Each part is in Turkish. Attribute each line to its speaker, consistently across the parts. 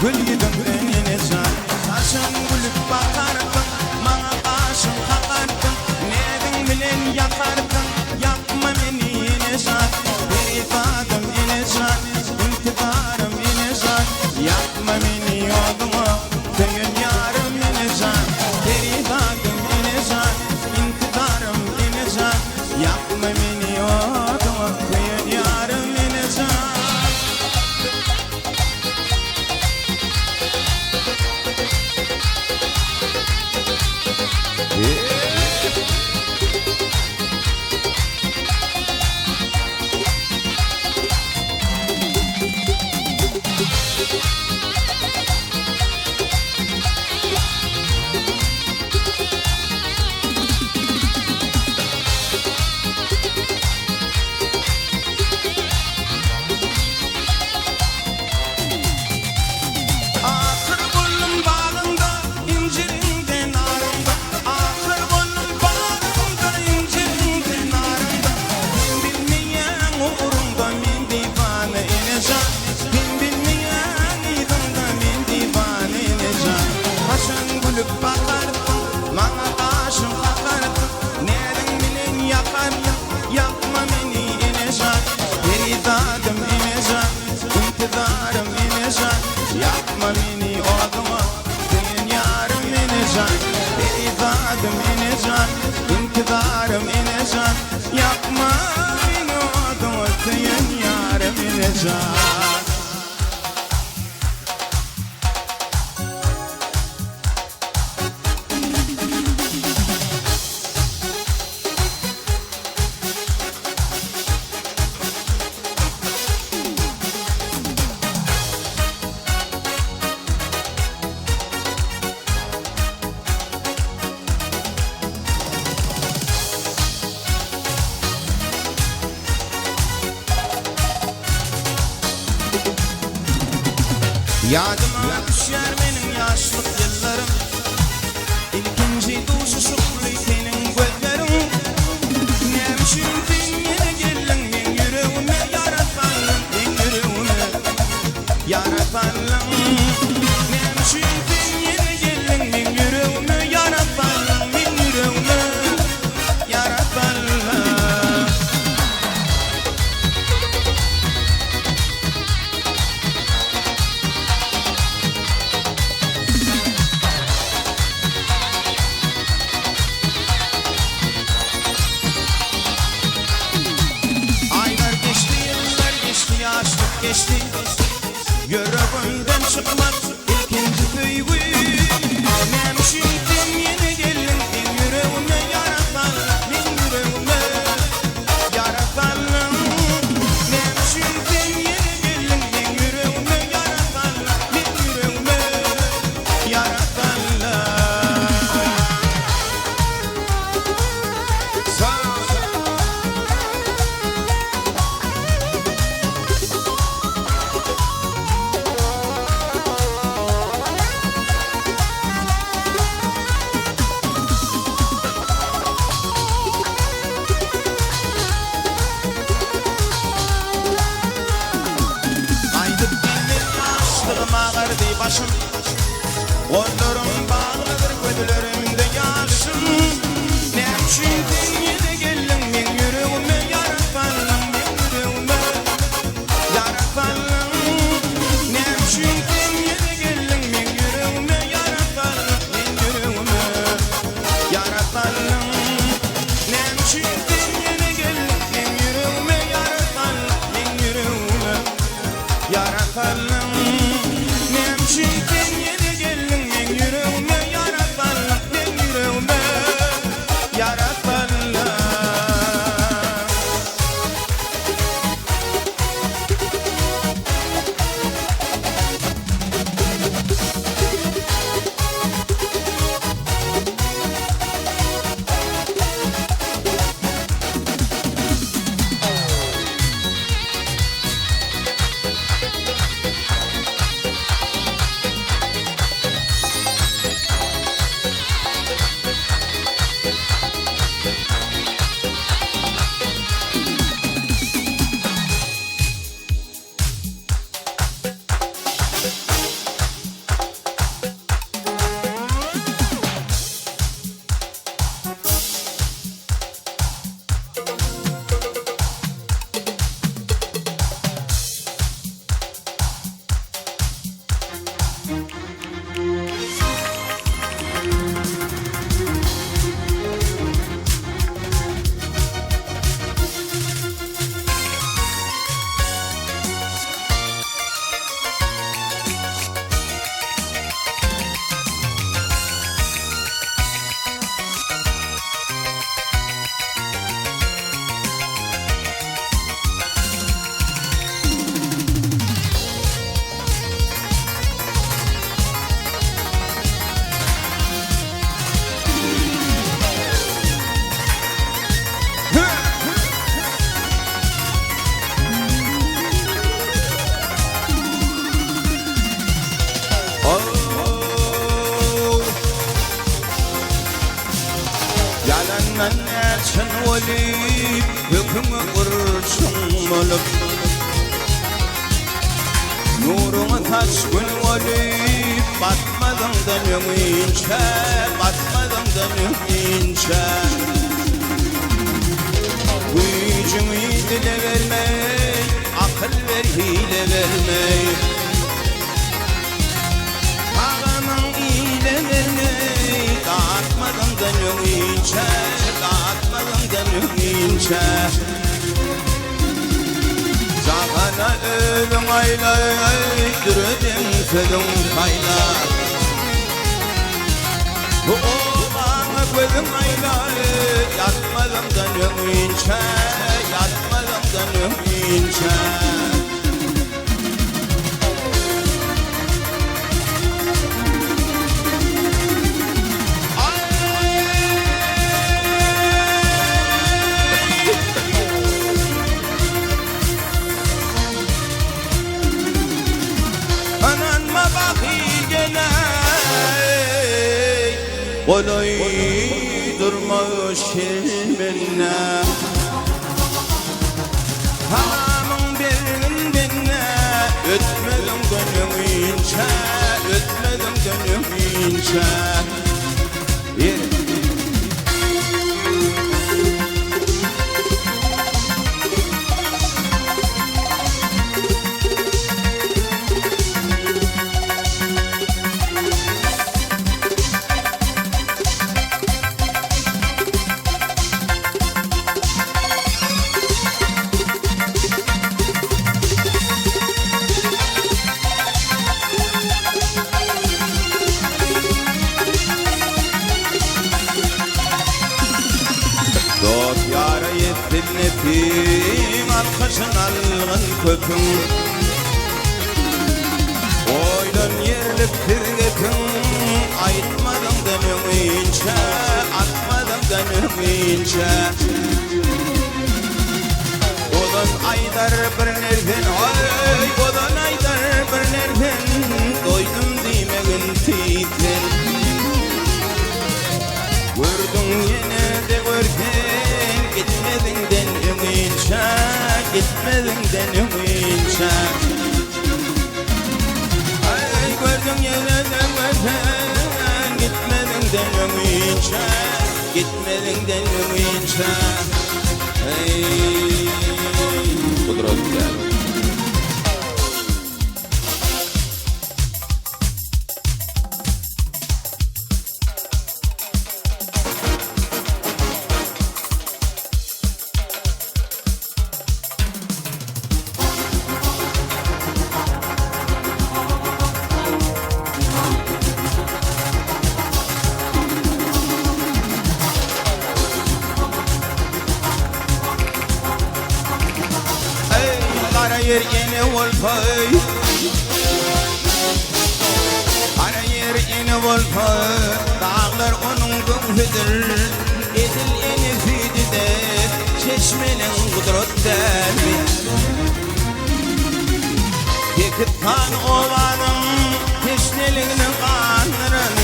Speaker 1: gül gidin enine can Saçın gülüp bakardın Bana başın kakardın Nedin bilen yakardın Yapma beni yine can Perifadım yine can İntidarım yine can Yapma beni yoluma Dönün yarım yine can Perifadım yine can İntidarım yine can Yapma beni yoluma Dönün yarım yine can Yapma beni odama Senin yarım inecek Perizadım inecek İntidarım inecek Yapma beni odama Senin yarım inecek Yadıma düşer benim yaşlık yıllarım İlkinci duşuşuklu senin gözlerin Ne biçim yine gelin ben yüreğime yaratanım Ben yüreğime yaratanım Ne biçim yine gelin ben yüreğime yaratanım Ben yüreğime yaratanım Yaşlık geçti Yüreğimden çıkmaz ikinci duygu Nemşiydin yine gelin Ben yüreğime yaratan Ben yüreğime yaratan Nemşiydin yine gelin Ben yüreğime yaratan Ben yüreğime yaratan Ağırdı başım Kollarım bağlıdır gözlerimde yaşım Ne biçimdin yine gelin Ben yüreğime yaratanım Ben yüreğime yaratanım Ne biçimdin yine gelin Ben yüreğime yaratanım Ben yüreğime yaratanım Ne biçimdin yine gelin Ben yüreğime yaratanım Ben yüreğime yaratanım Nemşiydin yine gelin ben yüreğime çın olip hükümü kurşun olup nurunu taş gün olip batmadım dönümünce batmadım dönümünce gücümü dile vermey akıl ver hile vermey ağamın hile vermey dağıtmadım dönümünce dağıtmadım dönümünce Zahana ölüm aylay dürüdüm fedum kayla Bu oğlana gözüm aylay yatmadım dönümünce yatmadım dönümünce Kolay durma şirminne Hamamın birinin binne Ötmedim gönlümünce Ötmedim gönlümünce Dinletim alkışın algın köpüm Oylun yerlik tirgetim Aytmadım dönümünce Atmadım dönümünce Odun aydar bir nerden Oy odun aydar bir nerden Doydum demegin tiyden Gördün yine de görken Gitmedin dönümünce Gitmedin dönümünce Ay gördün yine de görken Gitmedin dönümünce Gitmedin dönümünce Hey Kudret gel yer yine volpay Ara yer yine volpay Dağlar onun gümhüdür Edil yine fidide Çeşmenin kudretler Yekit kan ovanın Teşneliğinin kanırın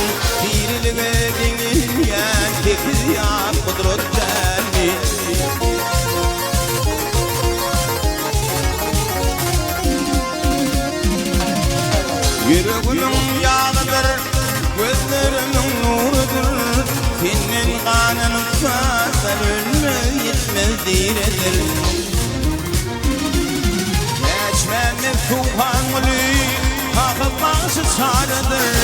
Speaker 1: Diriliğe denilyen Tekiz ya kudretler Yüreğimin yağıdır, gözlerimin nurudur Senin kanın ıslasan ölmez yetmez diredir Geçmemek tufan gülü, kakıp bağışı çağrıdır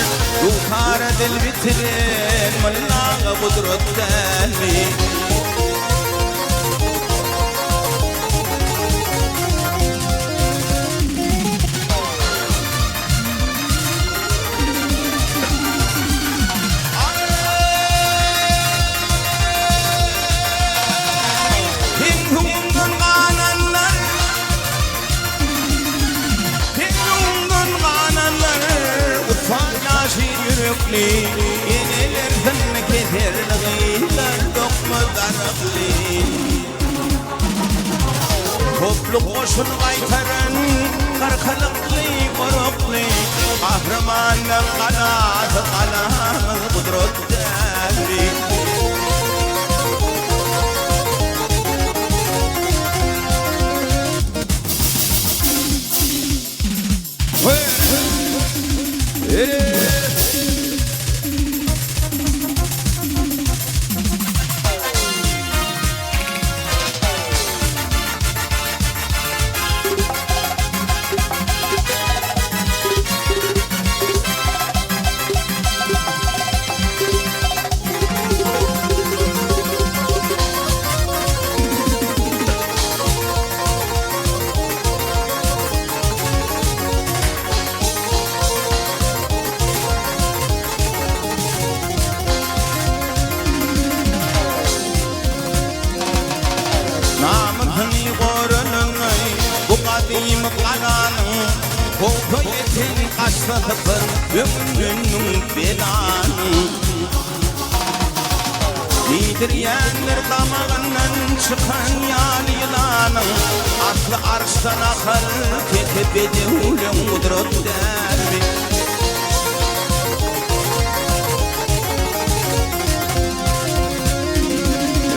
Speaker 1: Yukarı dil bitirir, mıllağı kudretten mi? Yenilerden keterliğiler dokmadan akli Topluk koşun kaytarın karkalıklı koruklu Kahramanın kanatı kanamız kudretli Kokoyetin kaşlatıpın ömrünün belanı Yediryenler damağından çıkan yal yılanı Aslı arştan akar ketebedi ulen kudret derbi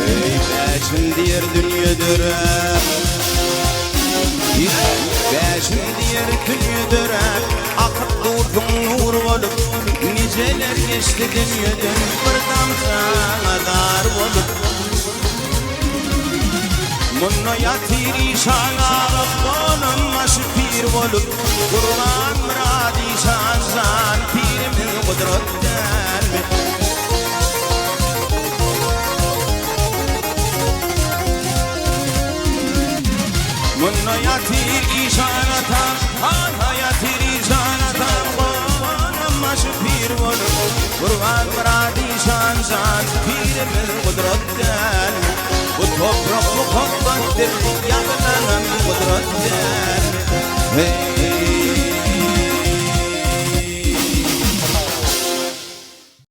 Speaker 1: Ey beşin diğer dünyadır Beşin diğer dünyadır akıp durdun nur olup Niceler geçti dünyadan bir damsana dar olup Munno yatir işana Rabbanın maşı pir olup Kur'an müradi şanzan pirimin kudretten Munno yatir işanatan Ana yatir işanatan Kur'an'ın maşı pir olup Kur'an müradi şanzan pirimin kudretten Bu toprak muhabbettir, yanılan kudretler. Hey.